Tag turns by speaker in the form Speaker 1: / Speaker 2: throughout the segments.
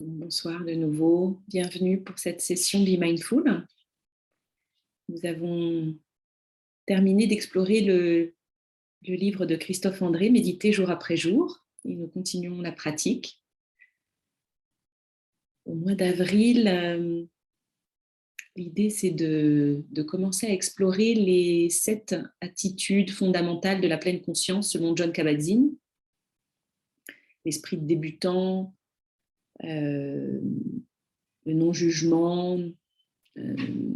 Speaker 1: Bonsoir de nouveau, bienvenue pour cette session Be Mindful. Nous avons terminé d'explorer le livre de Christophe André, Méditer jour après jour, et nous continuons la pratique. Au mois d'avril, l'idée c'est de commencer à explorer les 7 attitudes fondamentales de la pleine conscience selon Jon Kabat-Zinn. L'esprit de débutant, le non-jugement, le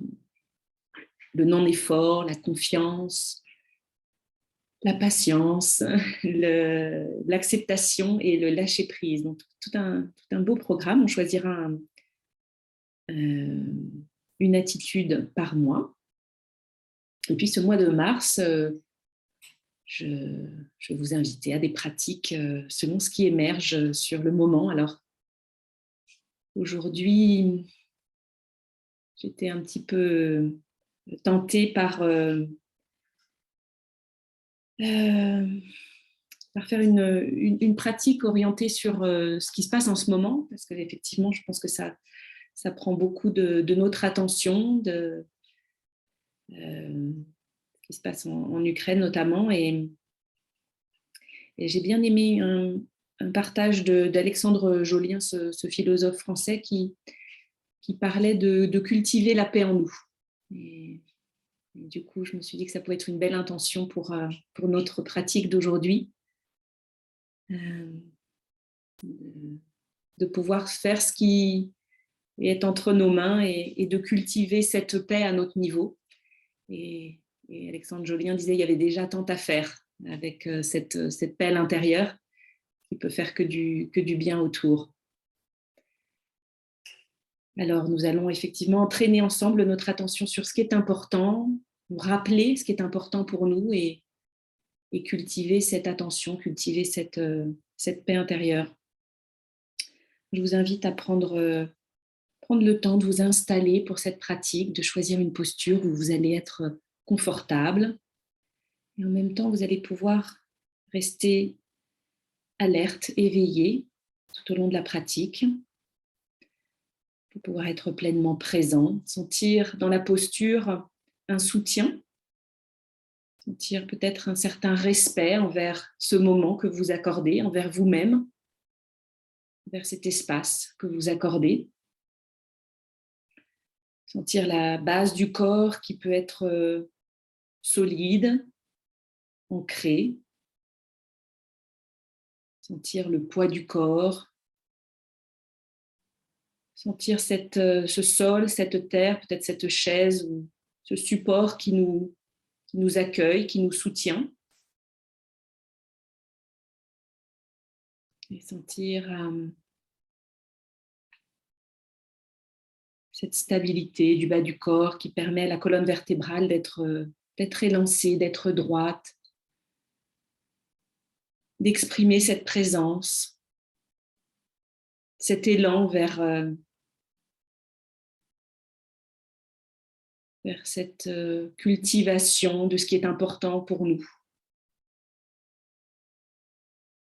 Speaker 1: non-effort, la confiance, la patience, l'acceptation et le lâcher-prise. Donc, tout un beau programme. On choisira une attitude par mois. Et puis, ce mois de mars, je vais vous inviter à des pratiques selon ce qui émerge sur le moment. Alors, aujourd'hui, j'étais un petit peu tentée par faire une pratique orientée sur ce qui se passe en ce moment, parce qu'effectivement, je pense que ça prend beaucoup de notre attention, ce qui se passe en Ukraine notamment. Et j'ai bien aimé un partage d'Alexandre Jolien, ce philosophe français qui parlait de cultiver la paix en nous. Et du coup, je me suis dit que ça pouvait être une belle intention pour notre pratique d'aujourd'hui. De pouvoir faire ce qui est entre nos mains et de cultiver cette paix à notre niveau. Et Alexandre Jolien disait qu'il y avait déjà tant à faire avec cette paix à l'intérieur qui peut faire que du bien autour. Alors, nous allons effectivement entraîner ensemble notre attention sur ce qui est important, nous rappeler ce qui est important pour nous et cultiver cette attention, cultiver cette paix intérieure. Je vous invite à prendre le temps de vous installer pour cette pratique, de choisir une posture où vous allez être confortable. Et en même temps, vous allez pouvoir rester alerte, éveillé tout au long de la pratique, pour pouvoir être pleinement présent, sentir dans la posture un soutien, sentir peut-être un certain respect envers ce moment que vous accordez, envers vous-même, envers cet espace que vous accordez. Sentir la base du corps qui peut être solide, ancré. Sentir le poids du corps. Sentir ce sol, cette terre, peut-être cette chaise ou ce support qui nous accueille, qui nous soutient. Et sentir cette stabilité du bas du corps qui permet à la colonne vertébrale d'être élancée, d'être droite, d'exprimer cette présence, cet élan vers cette cultivation de ce qui est important pour nous.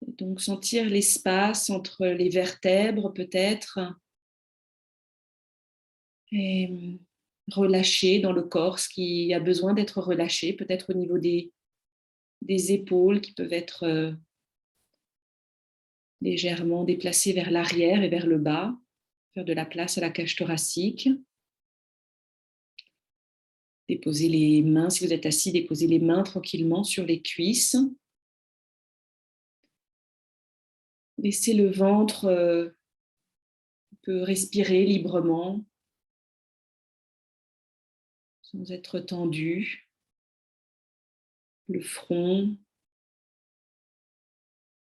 Speaker 1: Et donc sentir l'espace entre les vertèbres peut-être et relâcher dans le corps ce qui a besoin d'être relâché, peut-être au niveau des épaules qui peuvent être légèrement déplacées vers l'arrière et vers le bas, faire de la place à la cage thoracique. Déposez les mains, si vous êtes assis, déposez les mains tranquillement sur les cuisses. Laissez le ventre peut respirer librement, sans être tendu. Le front,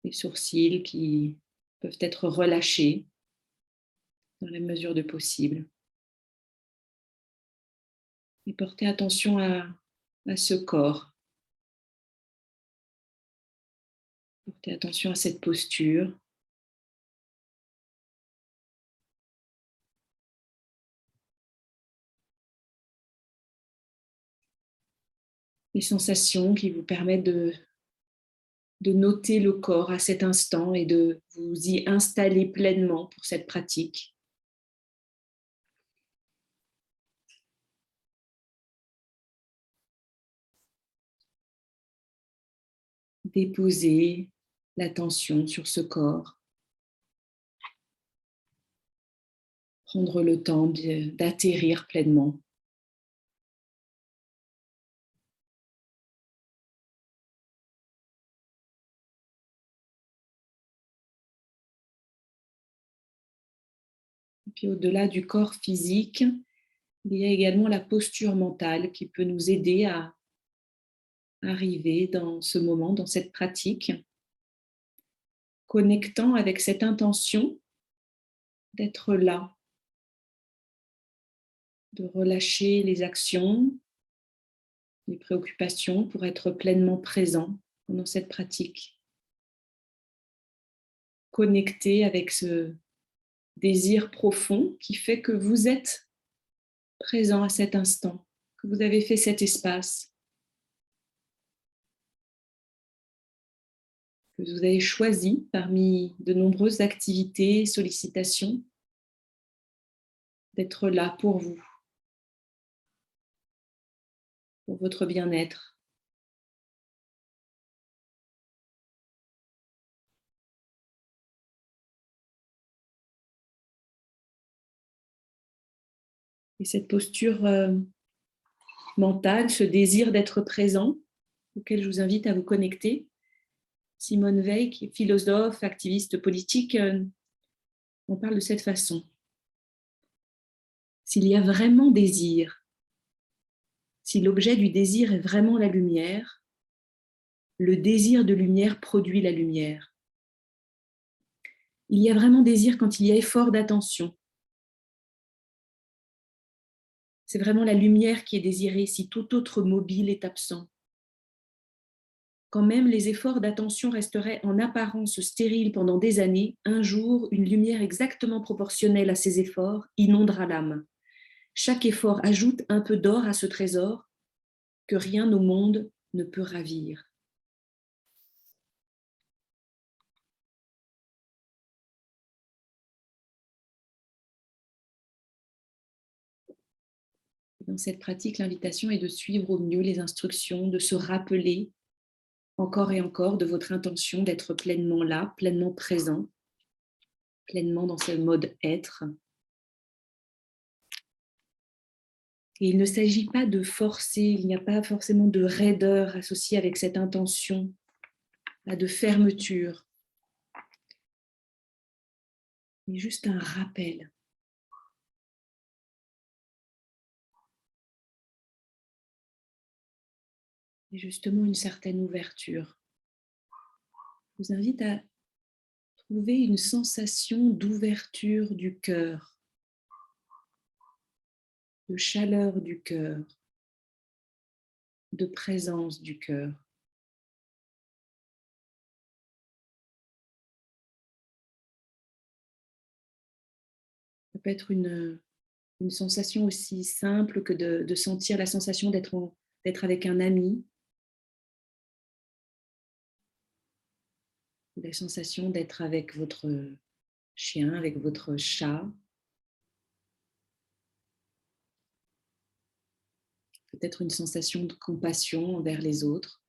Speaker 1: les sourcils qui peuvent être relâchés dans la mesure du possible. Et portez attention à ce corps. Portez attention à cette posture. Les sensations qui vous permettent de noter le corps à cet instant et de vous y installer pleinement pour cette pratique. Déposer l'attention sur ce corps. Prendre le temps d'atterrir pleinement. Et puis au-delà du corps physique, il y a également la posture mentale qui peut nous aider à arriver dans ce moment, dans cette pratique, connectant avec cette intention d'être là, de relâcher les actions, les préoccupations pour être pleinement présent pendant cette pratique. Connecté avec ce désir profond qui fait que vous êtes présent à cet instant, que vous avez fait cet espace, que vous avez choisi parmi de nombreuses activités, sollicitations, d'être là pour vous, pour votre bien-être. Et cette posture mentale, ce désir d'être présent, auquel je vous invite à vous connecter. Simone Veil, qui est philosophe, activiste politique, on parle de cette façon. S'il y a vraiment désir, si l'objet du désir est vraiment la lumière, le désir de lumière produit la lumière. Il y a vraiment désir quand il y a effort d'attention. C'est vraiment la lumière qui est désirée si tout autre mobile est absent. Quand même les efforts d'attention resteraient en apparence stériles pendant des années, un jour, une lumière exactement proportionnelle à ces efforts inondera l'âme. Chaque effort ajoute un peu d'or à ce trésor que rien au monde ne peut ravir. Dans cette pratique, l'invitation est de suivre au mieux les instructions, de se rappeler encore et encore de votre intention d'être pleinement là, pleinement présent, pleinement dans ce mode être. Et il ne s'agit pas de forcer, il n'y a pas forcément de raideur associée avec cette intention, pas de fermeture, mais juste un rappel. Et justement une certaine ouverture. Je vous invite à trouver une sensation d'ouverture du cœur, de chaleur du cœur, de présence du cœur. Ça peut être une sensation aussi simple que de sentir la sensation d'être avec un ami, la sensation d'être avec votre chien, avec votre chat, peut-être une sensation de compassion envers les autres.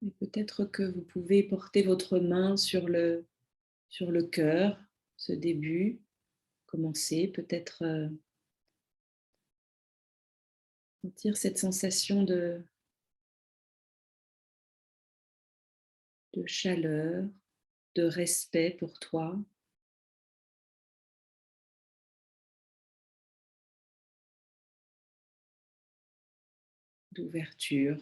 Speaker 1: Et peut-être que vous pouvez porter votre main sur le cœur, ce début, commencer, peut-être sentir cette sensation de chaleur, de respect pour toi. D'ouverture.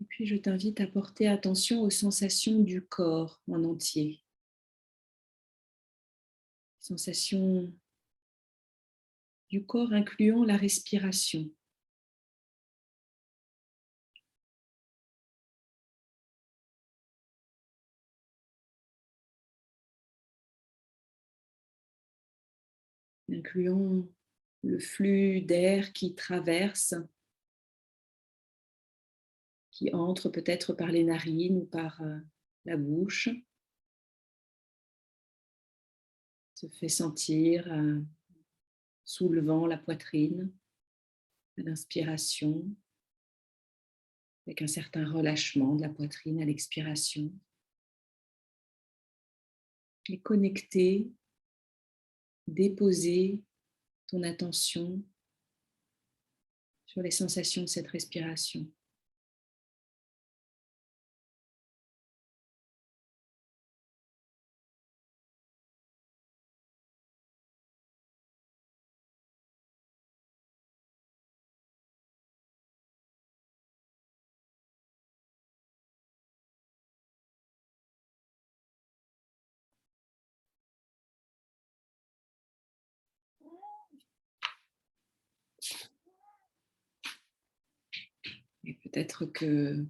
Speaker 1: Et puis je t'invite à porter attention aux sensations du corps en entier. Sensations du corps incluant la respiration. incluant le flux d'air qui traverse, qui entre peut-être par les narines ou par la bouche, se fait sentir soulevant la poitrine à l'inspiration, avec un certain relâchement de la poitrine à l'expiration. Et connecter, déposer ton attention sur les sensations de cette respiration. Et peut-être que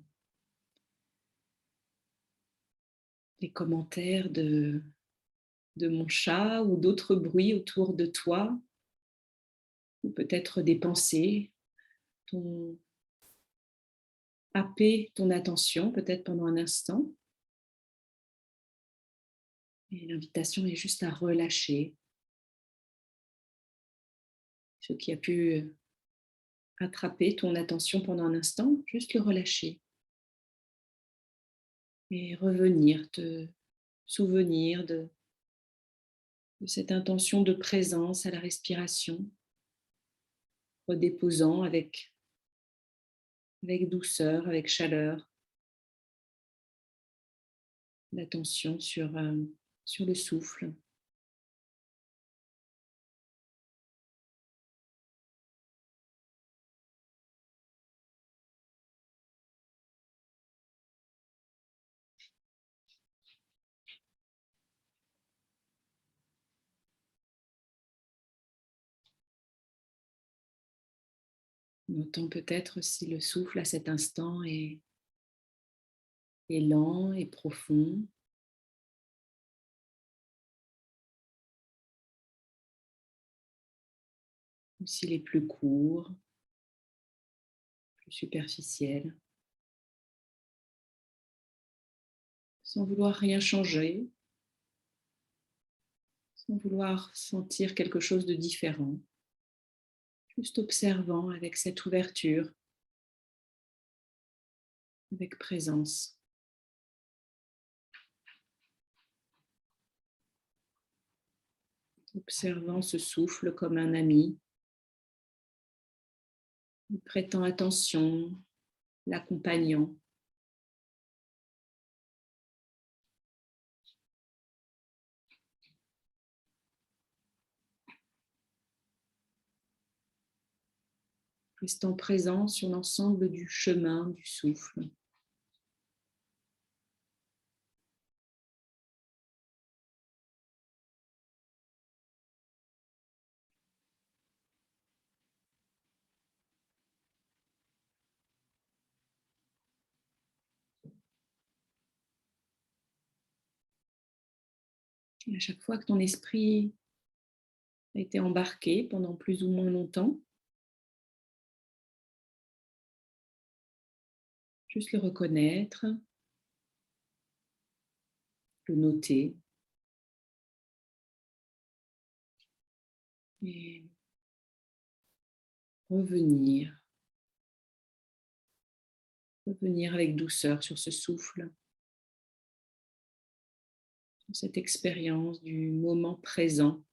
Speaker 1: les commentaires de mon chat ou d'autres bruits autour de toi, ou peut-être des pensées, t'ont happé ton attention, peut-être pendant un instant. Et l'invitation est juste à relâcher ce qui a pu attraper ton attention pendant un instant, juste le relâcher. Et revenir, te souvenir de cette intention de présence à la respiration, redéposant avec douceur, avec chaleur, l'attention sur le souffle. Notant peut-être si le souffle à cet instant est lent et profond, ou s'il est plus court, plus superficiel, sans vouloir rien changer, sans vouloir sentir quelque chose de différent, juste observant avec cette ouverture, avec présence. Observant ce souffle comme un ami, lui prêtant attention, l'accompagnant. Restant présent sur l'ensemble du chemin du souffle. Et à chaque fois que ton esprit a été embarqué pendant plus ou moins longtemps, juste le reconnaître, le noter et revenir avec douceur sur ce souffle, sur cette expérience du moment présent,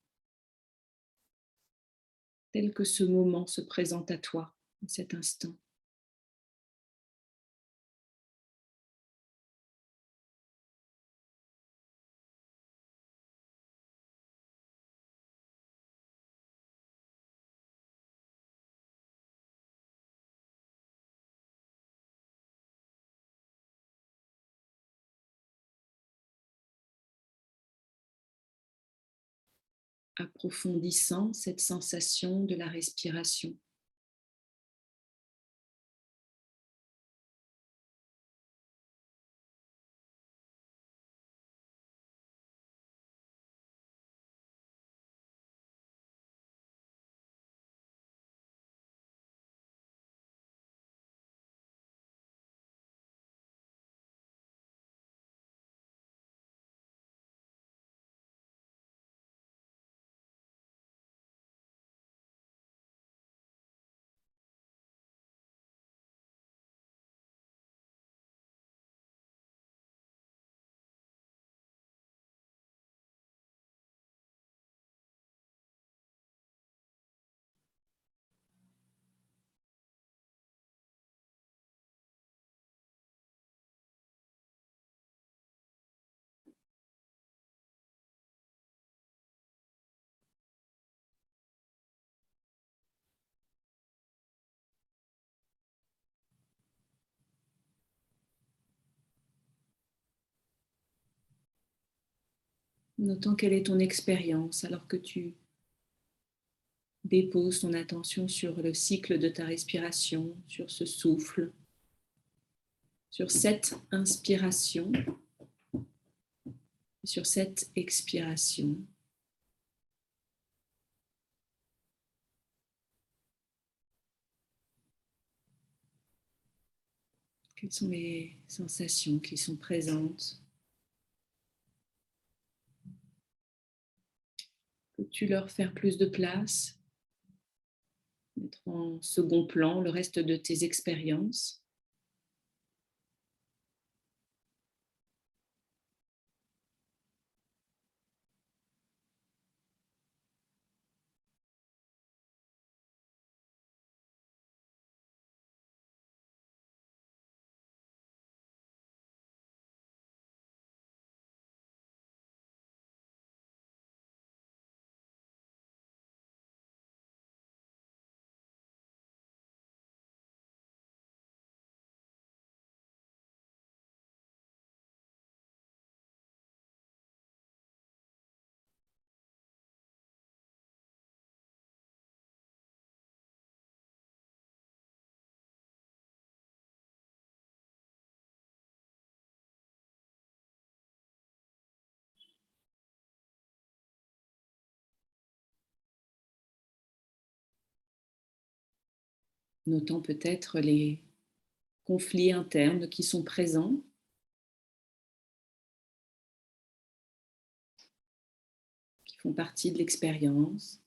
Speaker 1: tel que ce moment se présente à toi en cet instant. Approfondissant cette sensation de la respiration. notant quelle est ton expérience alors que tu déposes ton attention sur le cycle de ta respiration, sur ce souffle, sur cette inspiration et sur cette expiration. Quelles sont les sensations qui sont présentes? Peux-tu leur faire plus de place? Mettre en second plan le reste de tes expériences? Notant peut-être les conflits internes qui sont présents, qui font partie de l'expérience,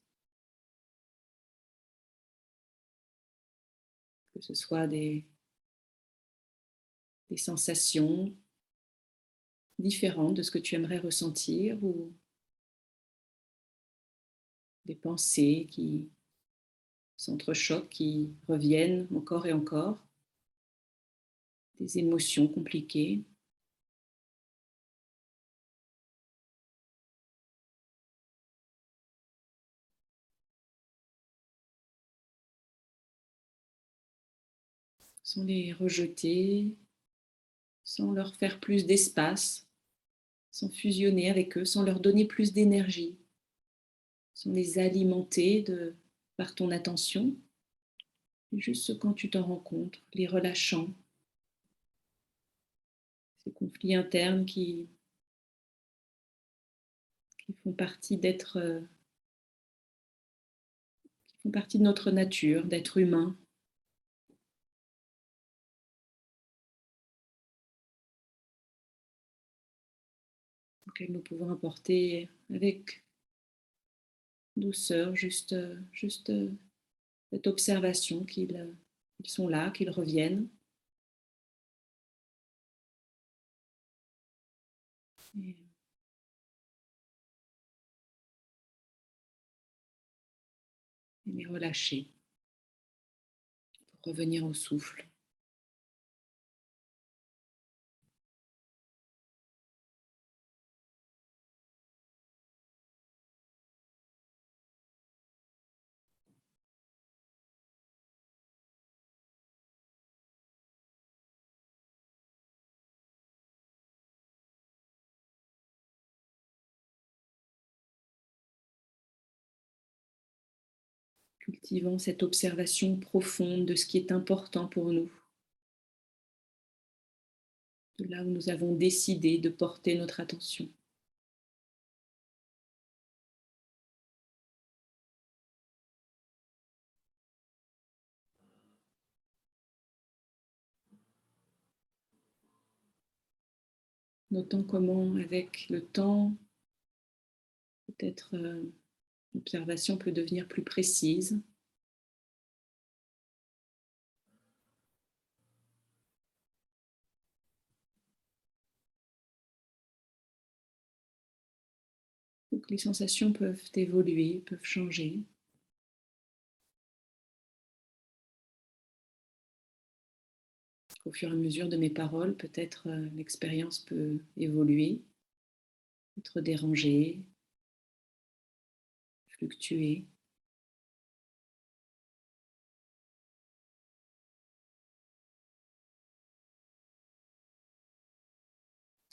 Speaker 1: que ce soit des sensations différentes de ce que tu aimerais ressentir ou des pensées qui s'entrechoquent, qui reviennent encore et encore, des émotions compliquées. Sans les rejeter, sans leur faire plus d'espace, sans fusionner avec eux, sans leur donner plus d'énergie, sans les alimenter par ton attention, juste quand tu t'en rends compte, les relâchant, ces conflits internes qui font partie qui font partie de notre nature, d'être humain, auxquels nous pouvons apporter avec douceur, juste cette observation qu'ils sont là, qu'ils reviennent. Et, et les relâcher pour revenir au souffle. Cultivons cette observation profonde de ce qui est important pour nous, de là où nous avons décidé de porter notre attention. Notant comment, avec le temps, peut-être l'observation peut devenir plus précise. Donc les sensations peuvent évoluer, peuvent changer. Au fur et à mesure de mes paroles, peut-être l'expérience peut évoluer, être dérangée, fluctuer.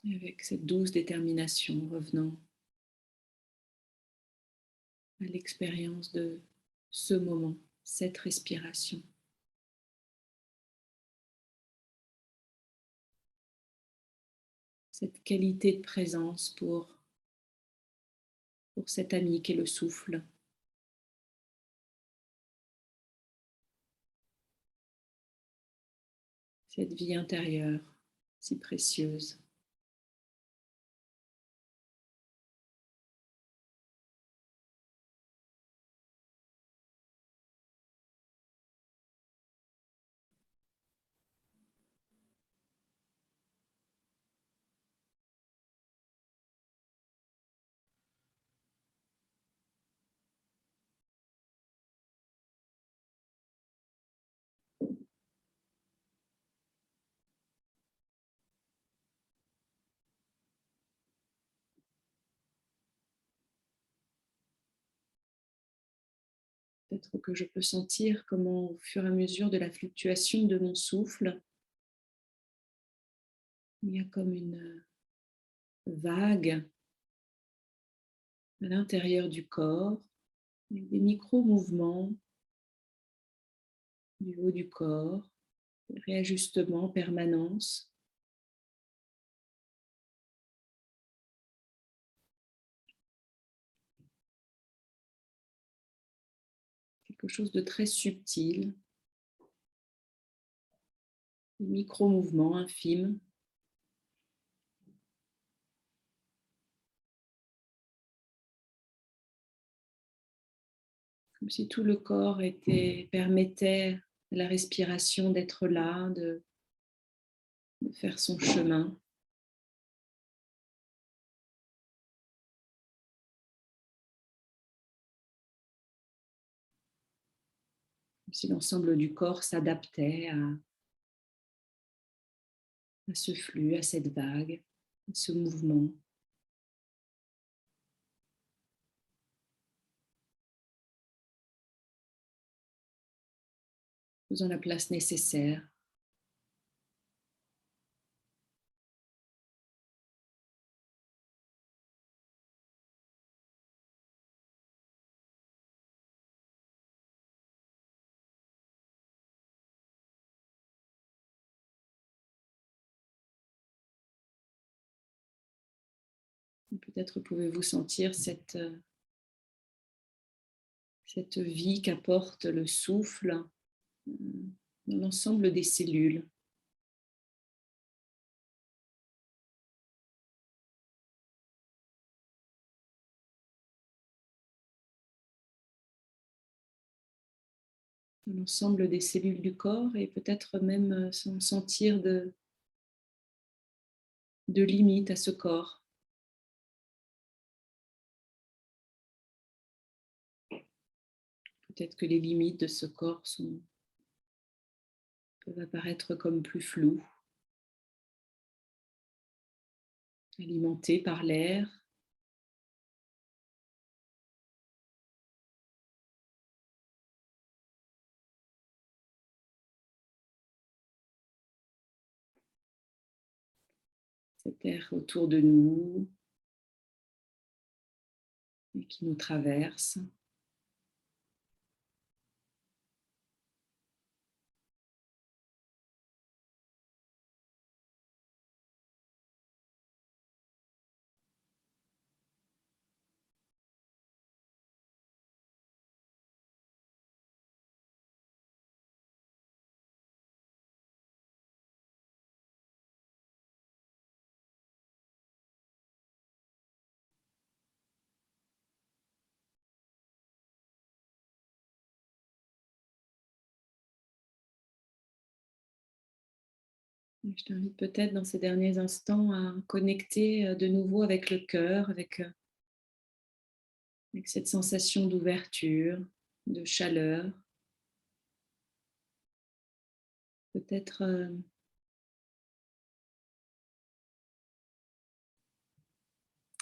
Speaker 1: Et avec cette douce détermination, revenant à l'expérience de ce moment, cette respiration. Cette qualité de présence pour cet ami qu'est le souffle. Cette vie intérieure si précieuse. Peut-être que je peux sentir comment, au fur et à mesure de la fluctuation de mon souffle, il y a comme une vague à l'intérieur du corps, avec des micro-mouvements du haut du corps, des réajustements en permanence. Quelque chose de très subtil, des micro-mouvements infimes. Comme si tout le corps permettait à la respiration d'être là, de faire son chemin. Comme si l'ensemble du corps s'adaptait à ce flux, à cette vague, à ce mouvement. Faisant la place nécessaire. Peut-être pouvez-vous sentir cette vie qu'apporte le souffle dans l'ensemble des cellules. Dans l'ensemble des cellules du corps et peut-être même sans sentir de limite à ce corps. Peut-être que les limites de ce corps peuvent apparaître comme plus floues, alimentées par l'air. Cet air autour de nous et qui nous traverse. Je t'invite peut-être dans ces derniers instants à connecter de nouveau avec le cœur, avec cette sensation d'ouverture, de chaleur. Peut-être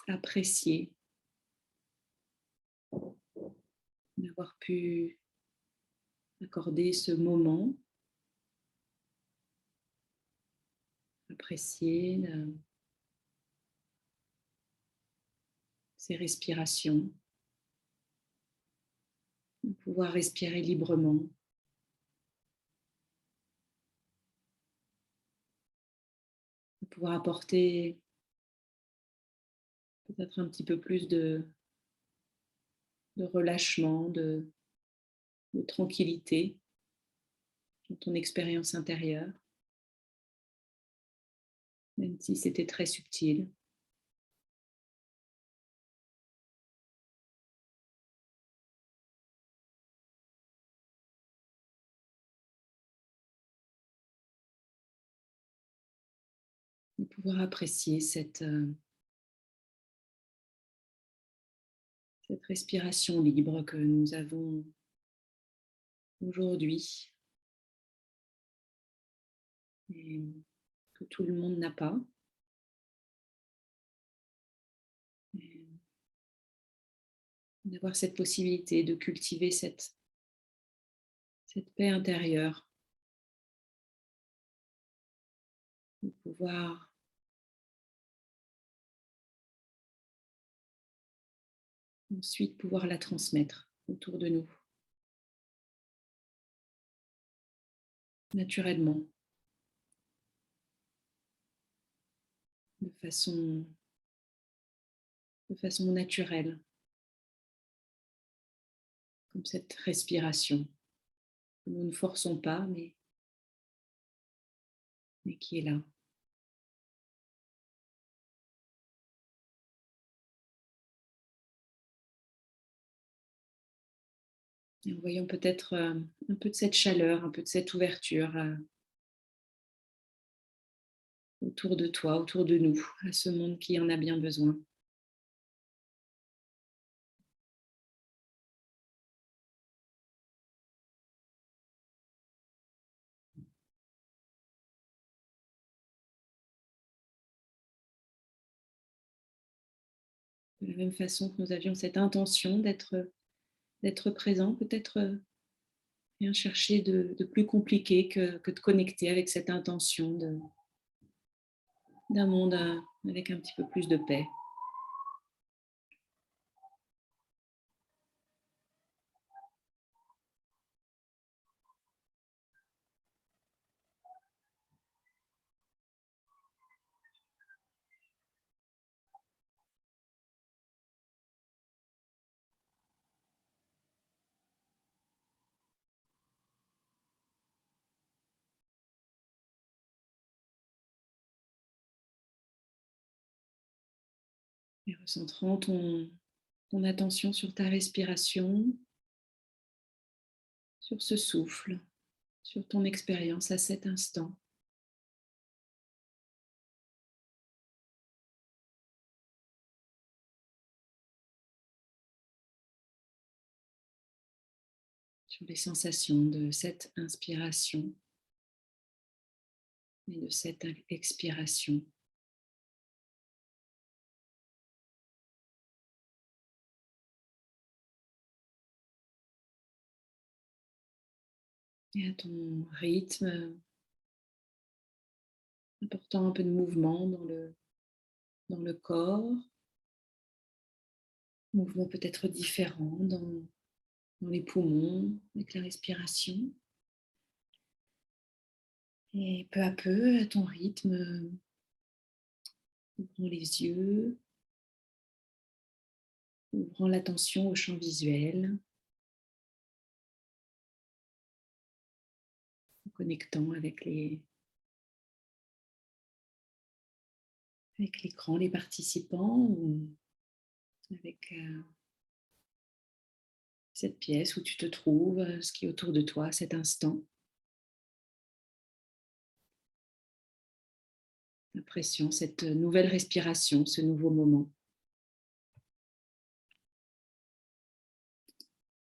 Speaker 1: apprécier d'avoir pu accorder ce moment, apprécier ces respirations. pouvoir respirer librement, de pouvoir apporter peut-être un petit peu plus de relâchement, de tranquillité dans ton expérience intérieure, même si c'était très subtil. De pouvoir apprécier cette respiration libre que nous avons aujourd'hui et que tout le monde n'a pas. Et d'avoir cette possibilité de cultiver cette paix intérieure, de pouvoir ensuite pouvoir la transmettre autour de nous, naturellement, de façon, de façon naturelle, comme cette respiration que nous ne forçons pas, mais qui est là. Et en voyant peut-être un peu de cette chaleur, un peu de cette ouverture autour de toi, autour de nous, à ce monde qui en a bien besoin. De la même façon que nous avions cette intention d'être présent, peut-être rien chercher de plus compliqué que de connecter avec cette intention d'un monde avec un petit peu plus de paix. Et recentrant ton attention sur ta respiration, sur ce souffle, sur ton expérience à cet instant. Sur les sensations de cette inspiration et de cette expiration. Et à ton rythme, apportant un peu de mouvement dans le corps, mouvement peut-être différent dans les poumons avec la respiration. Et peu à peu, à ton rythme, ouvrant les yeux, ouvrant l'attention au champ visuel, connectant avec l'écran, les participants ou avec cette pièce où tu te trouves, ce qui est autour de toi à cet instant. L'impression, cette nouvelle respiration, ce nouveau moment.